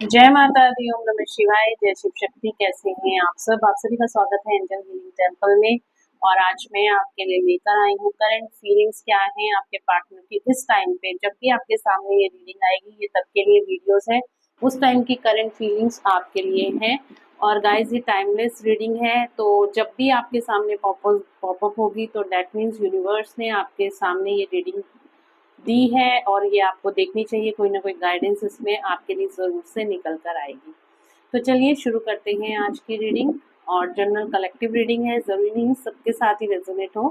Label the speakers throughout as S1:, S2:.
S1: जय माता दी, ओम नमः शिवाय, जय शिव शक्ति। कैसे हैं आप सभी का स्वागत है एंजल हीलिंग टेम्पल में। और आज मैं आपके लिए लेकर आई हूँ करंट फीलिंग्स क्या हैं आपके पार्टनर की इस टाइम पे। जब भी आपके सामने ये रीडिंग आएगी, ये तब के लिए वीडियोस है, उस टाइम की करंट फीलिंग्स आपके लिए हैं। और गाइज, ये टाइमलेस रीडिंग है, तो जब भी आपके सामने पॉपअप होगी तो दैट मीन्स यूनिवर्स ने आपके सामने ये रीडिंग दी है और ये आपको देखनी चाहिए। कोई ना कोई गाइडेंस इसमें आपके लिए ज़रूर से निकल कर आएगी। तो चलिए शुरू करते हैं आज की रीडिंग। और जनरल कलेक्टिव रीडिंग है, ज़रूरी नहीं सबके साथ ही रेजोनेट हो,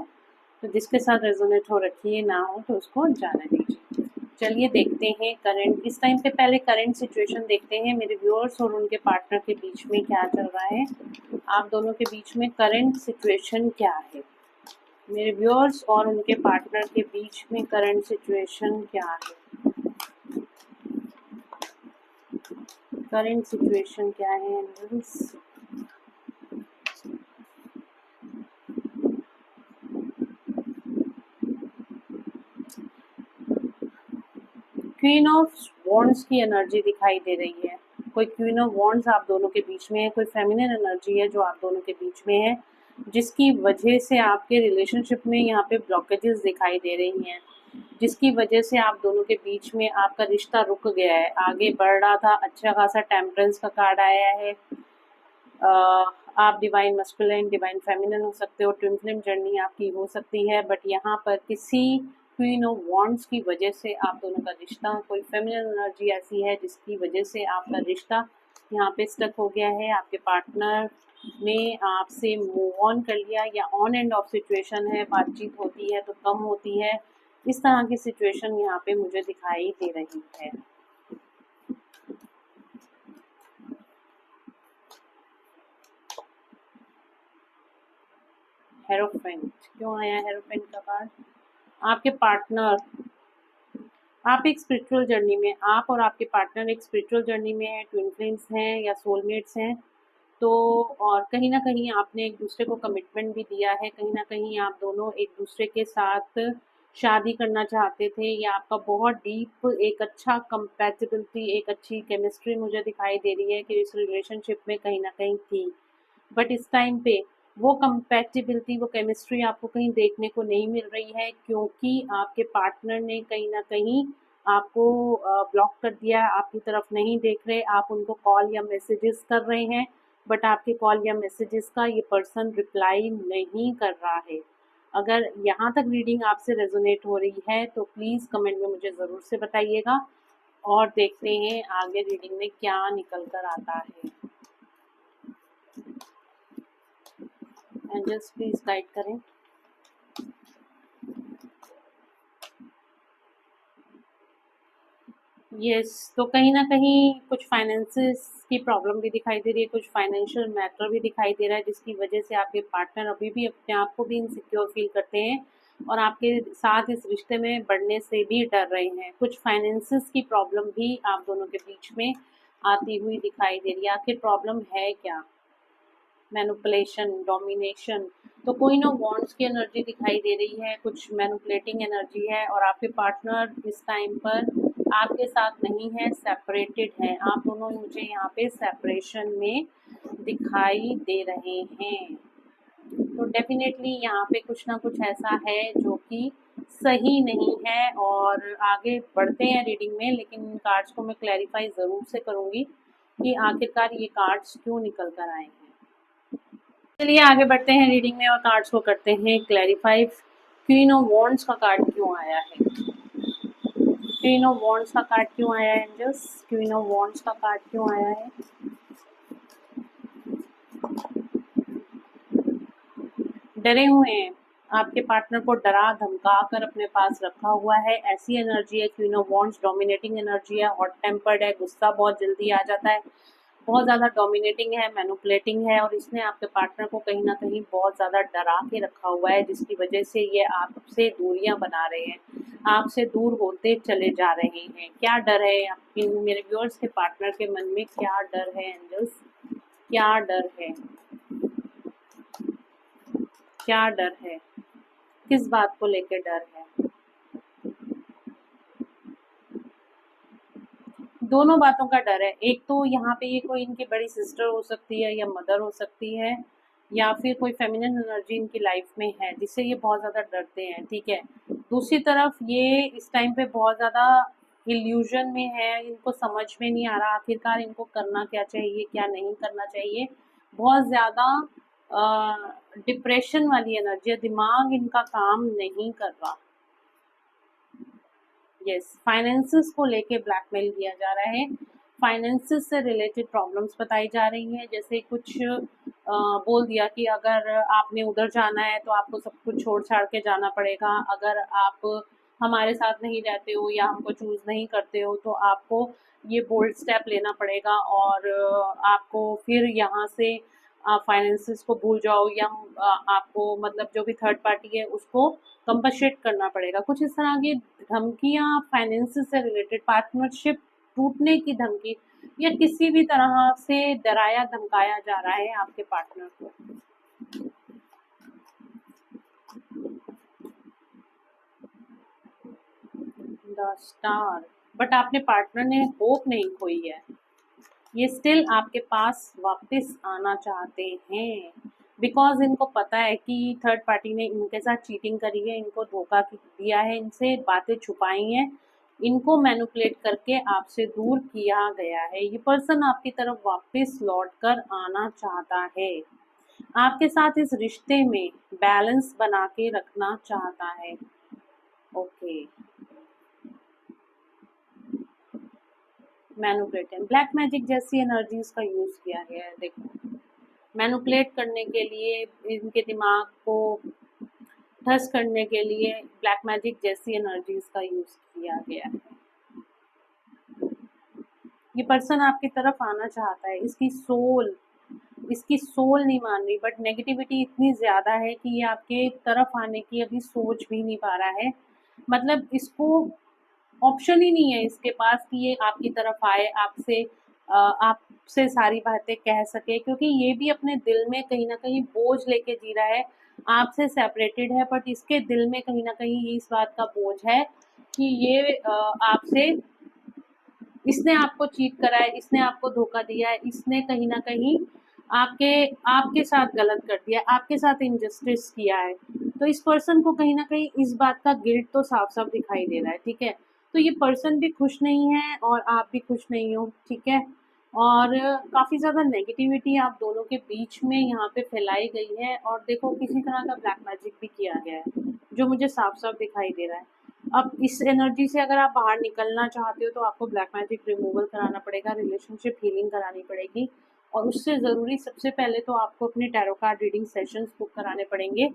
S1: तो जिसके साथ रेजोनेट हो रखिए, ना हो तो उसको जाने दीजिए। चलिए देखते हैं करंट इस टाइम पे। पहले करंट सिचुएशन देखते हैं मेरे व्यूअर्स और उनके पार्टनर के बीच में क्या चल रहा है। आप दोनों के बीच में करंट सिचुएशन क्या है, मेरे व्यूअर्स और उनके पार्टनर के बीच में करंट सिचुएशन क्या है। करंट सिचुएशन क्या है एंजल्स। क्वीन ऑफ वॉन्ड्स की एनर्जी दिखाई दे रही है। कोई क्वीन ऑफ वॉन्ड्स आप दोनों के बीच में है, कोई फेमिनिन एनर्जी है जो आप दोनों के बीच में है, जिसकी वजह से आपके रिलेशनशिप में यहाँ पे ब्लॉकेजेस दिखाई दे रही हैं, जिसकी वजह से आप दोनों के बीच में आपका रिश्ता रुक गया है, आगे बढ़ रहा था। अच्छा खासा टेम्परेंस का कार्ड आया है। आप डिवाइन मस्कुलिन डिवाइन फेमिनिन हो सकते हो, ट्विन फ्लेम जर्नी आपकी हो सकती है, बट यहाँ पर किसी क्वीन ऑफ वॉन्ड्स की वजह से आप दोनों का रिश्ता, कोई फेमिनिन एनर्जी ऐसी है जिसकी वजह से आपका रिश्ता यहाँ पे स्टक हो गया है। आपके पार्टनर ने आपसे मूव ऑन कर लिया, या ऑन एंड ऑफ सिचुएशन है, बातचीत होती है तो कम होती है, इस तरह की सिचुएशन यहाँ पे मुझे दिखाई दे रही है। हेरोफेंट क्यों आया? हेरोफेंट का कार्ड। आपके पार्टनर, आप एक स्पिरिचुअल जर्नी में, आप और आपके पार्टनर एक स्पिरिचुअल जर्नी में है, ट्विन फ्लेम्स हैं या सोलमेट्स हैं। तो और कहीं ना कहीं आपने एक दूसरे को कमिटमेंट भी दिया है, कहीं ना कहीं आप दोनों एक दूसरे के साथ शादी करना चाहते थे, या आपका बहुत डीप एक अच्छा कंपैटिबिलिटी, एक अच्छी केमिस्ट्री मुझे दिखाई दे रही है कि इस रिलेशनशिप में कहीं ना कहीं थी। बट इस टाइम पे वो कंपैटिबिलिटी, वो केमिस्ट्री आपको कहीं देखने को नहीं मिल रही है, क्योंकि आपके पार्टनर ने कहीं ना कहीं आपको ब्लॉक कर दिया है, आपकी तरफ नहीं देख रहे। आप उनको कॉल या मैसेजेस कर रहे हैं, बट आपके कॉल या मैसेजेस का ये पर्सन रिप्लाई नहीं कर रहा है। अगर यहाँ तक रीडिंग आपसे रेजोनेट हो रही है तो प्लीज़ कमेंट में मुझे ज़रूर से बताइएगा। और देखते हैं आगे रीडिंग में क्या निकल कर आता है। एंजल्स प्लीज़ गाइड करें। यस, तो कहीं न कहीं कुछ फाइनेंसेस की प्रॉब्लम भी दिखाई दे रही है, कुछ फाइनेंशियल मैटर भी दिखाई दे रहा है, जिसकी वजह से आपके पार्टनर अभी भी अपने आप को भी इनसिक्योर फील करते हैं और आपके साथ इस रिश्ते में बढ़ने से भी डर रहे हैं। कुछ फाइनेंसेस की प्रॉब्लम भी आप दोनों के बीच में आती हुई दिखाई दे रही है। आखिर प्रॉब्लम है क्या? Manipulation, domination. तो क्वीन ऑफ वॉन्ड्स की एनर्जी दिखाई दे रही है, कुछ मैनिपुलेटिंग एनर्जी है, और आपके पार्टनर इस टाइम पर आपके साथ नहीं है, सेपरेटेड है। आप दोनों मुझे यहाँ पे सेपरेशन में दिखाई दे रहे हैं। तो डेफिनेटली यहाँ पे कुछ ना कुछ ऐसा है जो कि सही नहीं है। और आगे बढ़ते हैं रीडिंग में, लेकिन इन कार्ड्स को मैं क्लैरिफाई ज़रूर से करूँगी कि आखिरकार ये कार्ड्स क्यों निकल कर आए हैं। चलिए आगे बढ़ते हैं रीडिंग में और कार्ड्स को करते हैं क्लैरिफाई। क्वीन ऑफ वॉन्ड्स का कार्ड क्यों आया है? क्वीन ऑफ वॉन्ड्स का कार्ड क्यों आया है एंजल्स? क्वीन ऑफ वॉन्ड्स का कार्ड क्यों आया है? डरे हुए हैं, आपके पार्टनर को डरा धमका कर अपने पास रखा हुआ है, ऐसी एनर्जी है। Queen of wands dominating energy है, हॉट टेम्पर्ड है, गुस्सा बहुत जल्दी आ जाता है, बहुत ज़्यादा डोमिनेटिंग है, मैनिपुलेटिंग है, और इसने आपके पार्टनर को कहीं ना कहीं बहुत ज़्यादा डरा के रखा हुआ है, जिसकी वजह से ये आपसे दूरियां बना रहे हैं, आपसे दूर होते चले जा रहे हैं। क्या डर है आपके मेरे व्यूअर्स के पार्टनर के मन में? क्या डर है एंजल्स? क्या डर है? क्या डर है? किस बात को लेकर डर है? दोनों बातों का डर है। एक तो यहाँ पे ये कोई इनकी बड़ी सिस्टर हो सकती है या मदर हो सकती है, या फिर कोई फेमिनिन एनर्जी इनकी लाइफ में है जिससे ये बहुत ज़्यादा डरते हैं, ठीक है। दूसरी तरफ ये इस टाइम पे बहुत ज़्यादा इल्यूजन में है, इनको समझ में नहीं आ रहा आखिरकार इनको करना क्या चाहिए क्या नहीं करना चाहिए। बहुत ज़्यादा डिप्रेशन वाली एनर्जी है, दिमाग इनका काम नहीं कर रहा। यस, फाइनेंसेस को लेके ब्लैकमेल किया जा रहा है। फाइनेंसेस से रिलेटेड प्रॉब्लम्स बताई जा रही हैं, जैसे कुछ बोल दिया कि अगर आपने उधर जाना है तो आपको सब कुछ छोड़ छाड़ के जाना पड़ेगा, अगर आप हमारे साथ नहीं रहते हो या हमको चूज़ नहीं करते हो तो आपको ये बोल्ड स्टेप लेना पड़ेगा, और आपको फिर यहाँ से फाइनेंसेस को भूल जाओ, या आपको मतलब जो भी थर्ड पार्टी है उसको कंपनसेट करना पड़ेगा। कुछ इस तरह की धमकियाँ फाइनेंस से रिलेटेड, पार्टनरशिप टूटने की धमकी, या किसी भी तरह से डराया धमकाया जा रहा है आपके पार्टनर को। द स्टार, बट आपने पार्टनर ने होप नहीं खोई है, ये स्टिल आपके पास वापस आना चाहते हैं, बिकॉज इनको पता है कि थर्ड पार्टी ने इनके साथ चीटिंग करी है, इनको धोखा दिया है, इनसे बातें छुपाई हैं, इनको मैनिपुलेट करके आपसे दूर किया गया है। ये पर्सन आपकी तरफ वापस लौट कर आना चाहता है, आपके साथ इस रिश्ते में बैलेंस बना के रखना चाहता है। ओके, मैनिपुलेट, ब्लैक मैजिक जैसी एनर्जीज का यूज किया गया है। देखो, मैनिपुलेट करने के लिए, इनके दिमाग को ठस करने के लिए ब्लैक मैजिक जैसी एनर्जीज का यूज किया गया है। ये पर्सन आपकी तरफ आना चाहता है, इसकी सोल नहीं मान रही, बट नेगेटिविटी इतनी ज़्यादा है कि ये आपके तरफ आने की अभी सोच भी नहीं पा रहा है। मतलब इसको ऑप्शन ही नहीं है इसके पास कि ये आपकी तरफ आए, आपसे सारी बातें कह सके, क्योंकि ये भी अपने दिल में कहीं ना कहीं बोझ लेके जी रहा है, आपसे सेपरेटेड है, बट इसके दिल में कहीं ना कहीं इस बात का बोझ है कि ये आपसे, इसने आपको चीट करा है, इसने आपको धोखा दिया है, इसने कहीं ना कहीं आपके आपके साथ गलत कर दिया, आपके साथ इनजस्टिस किया है। तो इस पर्सन को कहीं ना कहीं इस बात का गिल्ट तो साफ साफ दिखाई दे रहा है, ठीक है। तो ये पर्सन भी खुश नहीं है और आप भी खुश नहीं हो, ठीक है। और काफ़ी ज़्यादा नेगेटिविटी आप दोनों के बीच में यहाँ पे फैलाई गई है, और देखो किसी तरह का ब्लैक मैजिक भी किया गया है जो मुझे साफ साफ दिखाई दे रहा है। अब इस एनर्जी से अगर आप बाहर निकलना चाहते हो तो आपको ब्लैक मैजिक रिमूवल कराना पड़ेगा, रिलेशनशिप हीलिंग करानी पड़ेगी, और उससे ज़रूरी सबसे पहले तो आपको अपने tarot card reading sessions book कराने पड़ेंगे,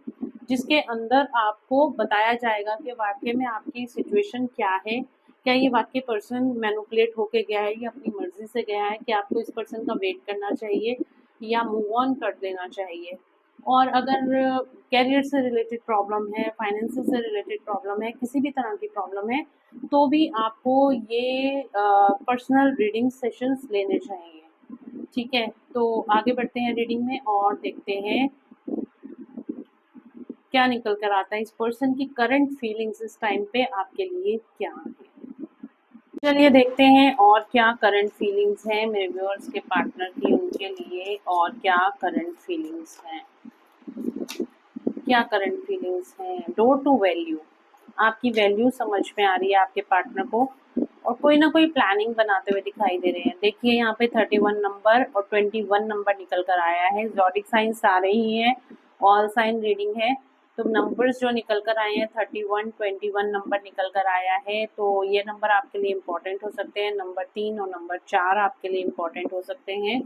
S1: जिसके अंदर आपको बताया जाएगा कि वाकई में आपकी सिचुएशन क्या है, क्या ये वाकई पर्सन मैनिपुलेट होके गया है या अपनी मर्जी से गया है, कि आपको इस पर्सन का वेट करना चाहिए या मूव ऑन कर देना चाहिए। और अगर कैरियर से रिलेटेड प्रॉब्लम है, फाइनेंस से रिलेटेड प्रॉब्लम है, किसी भी तरह की प्रॉब्लम है, तो भी आपको ये पर्सनल रीडिंग सेशंस लेने चाहिए, ठीक है। तो आगे बढ़ते हैं रीडिंग में और देखते हैं क्या निकल कर आता है। इस पर्सन की करंट फीलिंग्स इस टाइम पे आपके लिए क्या है, चलिए देखते हैं और क्या करंट फीलिंग्स हैं मेरे व्यूअर्स के पार्टनर की उनके लिए, और क्या करंट फीलिंग्स हैं, क्या करंट फीलिंग्स हैं। डोर टू वैल्यू, आपकी वैल्यू समझ में आ रही है आपके पार्टनर को, और कोई ना कोई प्लानिंग बनाते हुए दिखाई दे रहे हैं। देखिए यहाँ पे 31 नंबर और 21 नंबर निकल कर आया है, ज़ोडिक साइंस आ रही हैं, ऑल साइन रीडिंग है, तो नंबर्स जो निकल कर आए हैं 31 21 नंबर निकल कर आया है, तो ये नंबर आपके लिए इम्पोर्टेंट हो सकते हैं। नंबर 3 और नंबर 4 आपके लिए इम्पोर्टेंट हो सकते हैं,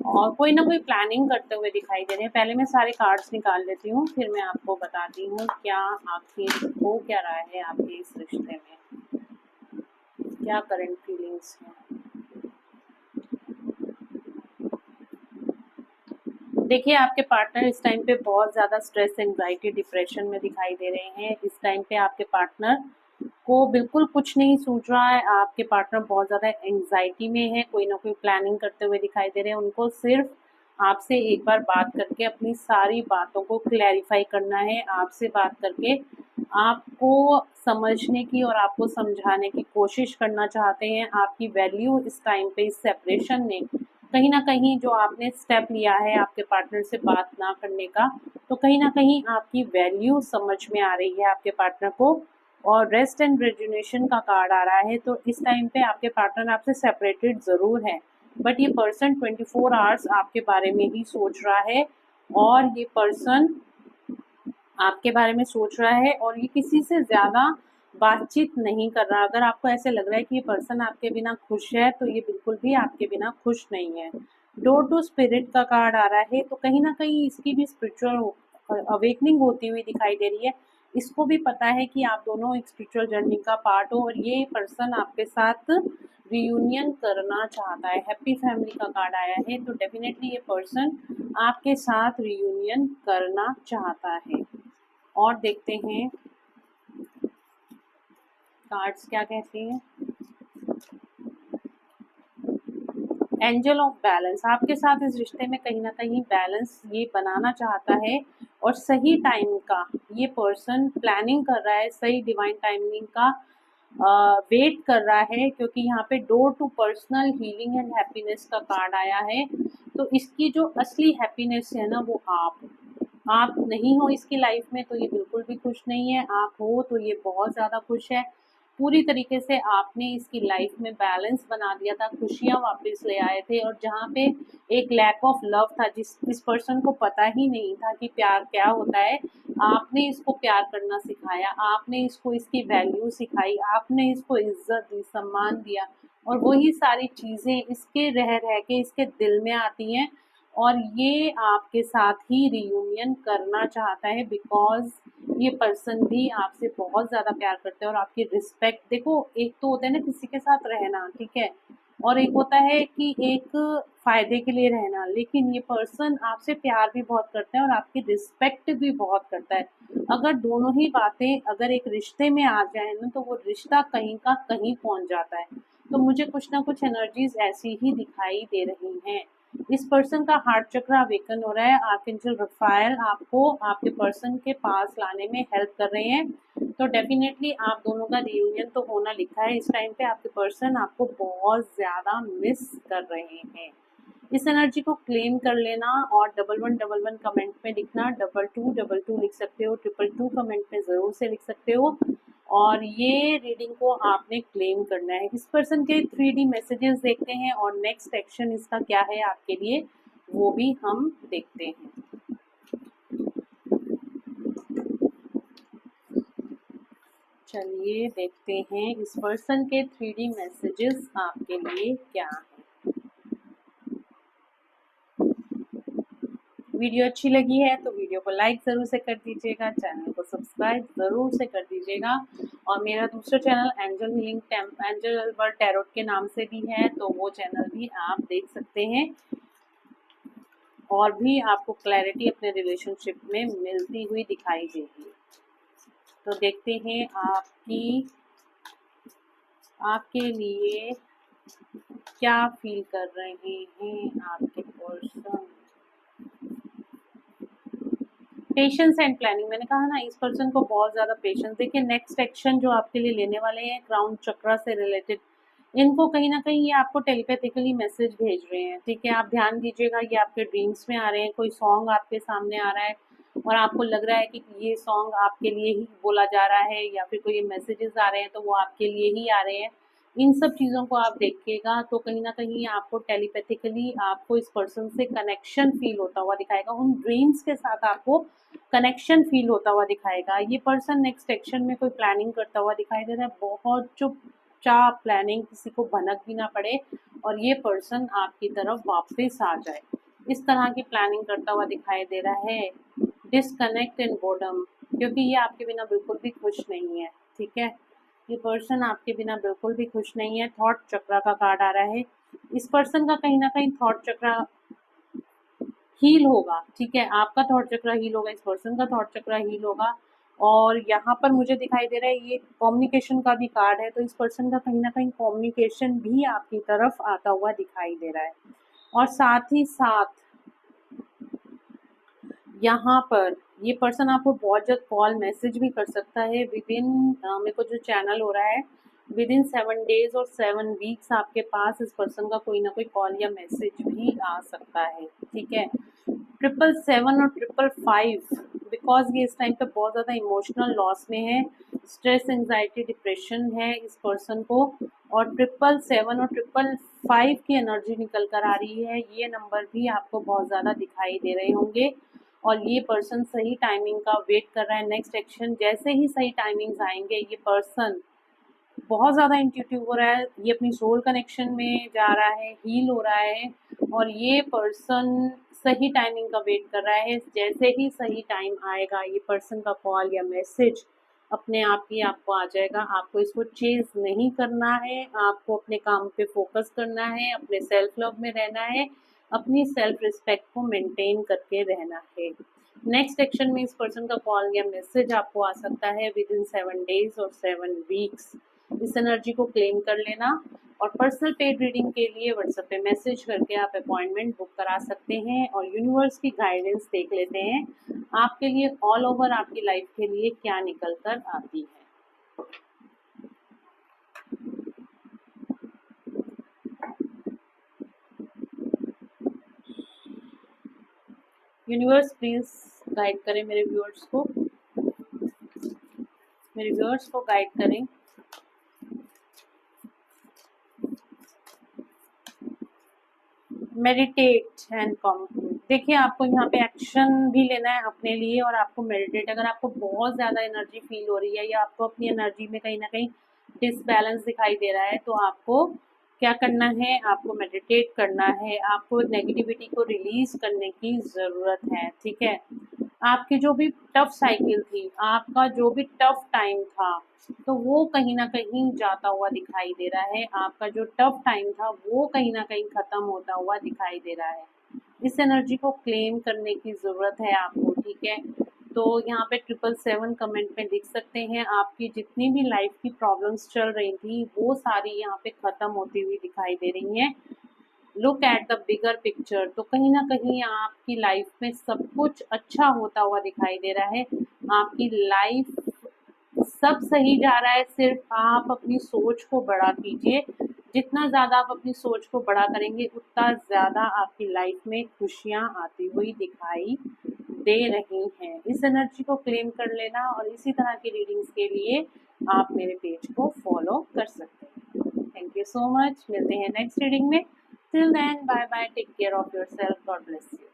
S1: और कोई ना कोई प्लानिंग करते हुए दिखाई दे रहे हैं। पहले मैं सारे कार्ड्स निकाल लेती हूँ, फिर मैं आपको बताती हूँ क्या आखिर हो क्या रहा है आपके इस रिश्ते में, क्या करंट फीलिंग्स हैं। देखिए आपके पार्टनर इस टाइम पे बहुत ज़्यादा स्ट्रेस, एंग्जाइटी, डिप्रेशन में दिखाई दे रहे हैं। इस टाइम पे आपके पार्टनर को बिल्कुल कुछ नहीं सूझ रहा है, आपके पार्टनर बहुत ज़्यादा एंग्जाइटी में है, कोई ना कोई प्लानिंग करते हुए दिखाई दे रहे हैं। उनको सिर्फ आपसे एक बार बात करके अपनी सारी बातों को क्लैरिफाई करना है। आपसे बात करके आपको समझने की और आपको समझाने की कोशिश करना चाहते हैं। आपकी वैल्यू इस टाइम पे, इस सेपरेशन ने कहीं ना कहीं जो आपने स्टेप लिया है आपके पार्टनर से बात ना करने का, तो कहीं ना कहीं आपकी वैल्यू समझ में आ रही है आपके पार्टनर को। और रेस्ट एंड रेजुनेशन का कार्ड आ रहा है, तो इस टाइम पे आपके पार्टनर आपसे सेपरेटेड ज़रूर है, बट ये पर्सन 24 आवर्स आपके बारे में ही सोच रहा है। और ये पर्सन आपके बारे में सोच रहा है और ये किसी से ज़्यादा बातचीत नहीं कर रहा। अगर आपको ऐसे लग रहा है कि ये पर्सन आपके बिना खुश है, तो ये बिल्कुल भी आपके बिना खुश नहीं है। डोर टू स्पिरिट का कार्ड आ रहा है, तो कहीं ना कहीं इसकी भी स्पिरिचुअल अवेकनिंग होती हुई दिखाई दे रही है। इसको भी पता है कि आप दोनों एक स्पिरिचुअल जर्नी का पार्ट हो, और ये पर्सन आपके साथ रियूनियन करना चाहता है। हैप्पी फैमिली का कार्ड आया है, तो डेफिनेटली ये पर्सन आपके साथ रियूनियन करना चाहता है। और देखते हैं कार्ड्स क्या कहते हैं। एंजल ऑफ बैलेंस आपके साथ इस रिश्ते में कहीं ना कहीं बैलेंस ये बनाना चाहता है, और सही टाइम का ये पर्सन प्लानिंग कर रहा है, सही डिवाइन टाइमिंग का वेट कर रहा है, क्योंकि यहाँ पे door to personal healing and happiness का कार्ड आया है। तो इसकी जो असली हैप्पीनेस है ना, वो आप नहीं हो इसकी लाइफ में तो ये बिल्कुल भी खुश नहीं है, आप हो तो ये बहुत ज़्यादा खुश है। पूरी तरीके से आपने इसकी लाइफ में बैलेंस बना दिया था, खुशियाँ वापस ले आए थे। और जहाँ पे एक लैक ऑफ लव था, इस पर्सन को पता ही नहीं था कि प्यार क्या होता है, आपने इसको प्यार करना सिखाया, आपने इसको इसकी वैल्यू सिखाई, आपने इसको इज्जत दी, सम्मान दिया, और वही सारी चीज़ें इसके रह रह के इसके दिल में आती हैं। और ये आपके साथ ही रियूनियन करना चाहता है, बिकॉज ये पर्सन भी आपसे बहुत ज़्यादा प्यार करते हैं और आपकी रिस्पेक्ट। देखो, एक तो होता है ना किसी के साथ रहना, ठीक है, और एक होता है कि एक फ़ायदे के लिए रहना, लेकिन ये पर्सन आपसे प्यार भी बहुत करता है और आपकी रिस्पेक्ट भी बहुत करता है। अगर दोनों ही बातें अगर एक रिश्ते में आ जाए ना, तो वो रिश्ता कहीं का कहीं पहुंच जाता है। तो मुझे कुछ ना कुछ एनर्जीज ऐसी ही दिखाई दे रही हैं। इस पर्सन का हार्ट चक्र अवेकन हो रहा है। आर्कएंजल रफाएल आपको आपके पर्सन के पास लाने में हेल्प कर रहे हैं। तो डेफिनेटली आप दोनों का रियूनियन तो होना लिखा है। इस टाइम पे आपके पर्सन आपको बहुत ज़्यादा मिस कर रहे हैं। इस एनर्जी को क्लेम कर लेना, और 1111 कमेंट में लिखना, 2222 लिख सकते हो, 222 कमेंट में ज़रूर से लिख सकते हो। और ये रीडिंग को आपने क्लेम करना है। इस पर्सन के 3D मैसेजेस देखते हैं, और नेक्स्ट एक्शन इसका क्या है आपके लिए वो भी हम देखते हैं। चलिए देखते हैं इस पर्सन के 3D मैसेजेस आपके लिए क्या है। वीडियो अच्छी लगी है तो वीडियो को लाइक ज़रूर से कर दीजिएगा, चैनल को सब्सक्राइब ज़रूर से कर दीजिएगा। और मेरा दूसरा channel angel healing angel world tarot के नाम से भी है, तो वो चैनल भी आप देख सकते हैं, और भी आपको क्लैरिटी अपने रिलेशनशिप में मिलती हुई दिखाई देगी। तो देखते हैं आपके लिए क्या फील कर रहे हैं आपके पर्सन। पेशेंस एंड प्लानिंग, मैंने कहा ना इस पर्सन को बहुत ज़्यादा पेशेंस। देखिए नेक्स्ट एक्शन जो आपके लिए लेने वाले हैं क्राउन चक्रा से रिलेटेड, इनको कहीं ना कहीं ये आपको टेलीपैथिकली मैसेज भेज रहे हैं, ठीक है। आप ध्यान दीजिएगा, ये आपके ड्रीम्स में आ रहे हैं, कोई सॉन्ग आपके सामने आ रहा है और आपको लग रहा है कि ये सॉन्ग आपके लिए ही बोला जा रहा है, या फिर कोई मैसेजेस आ रहे हैं तो वो आपके लिए ही आ रहे हैं। इन सब चीज़ों को आप देखिएगा तो कहीं ना कहीं आपको टेलीपैथिकली आपको इस पर्सन से कनेक्शन फील होता हुआ दिखाएगा, उन ड्रीम्स के साथ आपको कनेक्शन फील होता हुआ दिखाएगा। ये पर्सन नेक्स्ट एक्शन में कोई प्लानिंग करता हुआ दिखाई दे रहा है, बहुत चुपचाप प्लानिंग, किसी को भनक भी ना पड़े और ये पर्सन आपकी तरफ वापस आ जाए, इस तरह की प्लानिंग करता हुआ दिखाई दे रहा है। डिसकनेक्ट एंड बोर्डम, क्योंकि ये आपके बिना बिल्कुल भी खुश नहीं है, ठीक है। ये पर्सन आपके बिना बिल्कुल भी खुश नहीं है। थॉट चक्रा का कार्ड आ रहा है, इस पर्सन का कहीं ना कहीं थॉट चक्रा हील होगा, ठीक है। आपका थॉट चक्र हील होगा, इस पर्सन का थॉट चक्र हील होगा। और यहाँ पर मुझे दिखाई दे रहा है ये कम्युनिकेशन का भी कार्ड है, तो इस पर्सन का कहीं ना कहीं कम्युनिकेशन भी आपकी तरफ आता हुआ दिखाई दे रहा है। और साथ ही साथ यहाँ पर ये पर्सन आपको बहुत जल्द कॉल मैसेज भी कर सकता है विद इन, मेरे को जो चैनल हो रहा है, विद इन 7 days और 7 weeks आपके पास इस पर्सन का कोई ना कोई कॉल या मैसेज भी आ सकता है। ठीक है, 777 और 555 बिकॉज ये इस टाइम पे बहुत ज़्यादा इमोशनल लॉस में है, स्ट्रेस, एंजाइटी, डिप्रेशन है इस पर्सन को, और 777 और 555 की एनर्जी निकल कर आ रही है। ये नंबर भी आपको बहुत ज़्यादा दिखाई दे रहे होंगे और ये पर्सन सही टाइमिंग का वेट कर रहा है। नेक्स्ट एक्शन जैसे ही सही टाइमिंग्स आएंगे, ये पर्सन बहुत ज़्यादा इंट्यूटिव हो रहा है, ये अपनी सोल कनेक्शन में जा रहा है, हील हो रहा है, और ये पर्सन सही टाइमिंग का वेट कर रहा है। जैसे ही सही टाइम आएगा, ये पर्सन का कॉल या मैसेज अपने आप ही आपको आ जाएगा। आपको इसको चेज नहीं करना है, आपको अपने काम पे फोकस करना है, अपने सेल्फ लव में रहना है, अपनी सेल्फ रिस्पेक्ट को मेंटेन करके रहना है। नेक्स्ट एक्शन में इस पर्सन का कॉल या मैसेज आपको आ सकता है विद इन 7 days और 7 weeks। इस एनर्जी को क्लेम कर लेना, और पर्सनल पेड रीडिंग के लिए व्हाट्सएप पे मैसेज करके आप अपॉइंटमेंट बुक करा सकते हैं और यूनिवर्स की गाइडेंस देख लेते हैं आपके लिए ऑल ओवर आपकी लाइफ के लिए क्या निकल कर आती है। यूनिवर्स प्लीज गाइड करें मेरे व्यूअर्स को, मेरे व्यूअर्स को गाइड करें। मेडिटेट एंड कॉम, देखिए आपको यहाँ पे एक्शन भी लेना है अपने लिए, और आपको मेडिटेट, अगर आपको बहुत ज़्यादा एनर्जी फील हो रही है या आपको अपनी एनर्जी में कहीं ना कहीं डिसबैलेंस दिखाई दे रहा है, तो आपको क्या करना है, आपको मेडिटेट करना है, आपको नेगेटिविटी को रिलीज करने की ज़रूरत है। ठीक है, आपकी जो भी टफ साइकिल थी, आपका जो भी टफ टाइम था, तो वो कहीं ना कहीं जाता हुआ दिखाई दे रहा है। आपका जो टफ टाइम था वो कहीं ना कहीं ख़त्म होता हुआ दिखाई दे रहा है। इस एनर्जी को क्लेम करने की ज़रूरत है आपको। ठीक है, तो यहाँ पे 777 कमेंट में लिख सकते हैं, आपकी जितनी भी लाइफ की प्रॉब्लम्स चल रही थी वो सारी यहाँ पे ख़त्म होती हुई दिखाई दे रही हैं। Look at the bigger picture, तो कहीं ना कहीं आपकी लाइफ में सब कुछ अच्छा होता हुआ दिखाई दे रहा है। आपकी लाइफ सब सही जा रहा है, सिर्फ आप अपनी सोच को बड़ा कीजिए। जितना ज़्यादा आप अपनी सोच को बड़ा करेंगे, उतना ज़्यादा आपकी लाइफ में खुशियाँ आती हुई दिखाई दे रही हैं। इस एनर्जी को क्लेम कर लेना, और इसी तरह की रीडिंग्स के लिए आप मेरे पेज को फॉलो कर सकते हैं। थैंक यू सो मच, मिलते हैं नेक्स्ट रीडिंग में। Till then, bye bye, take care of your self, God bless you.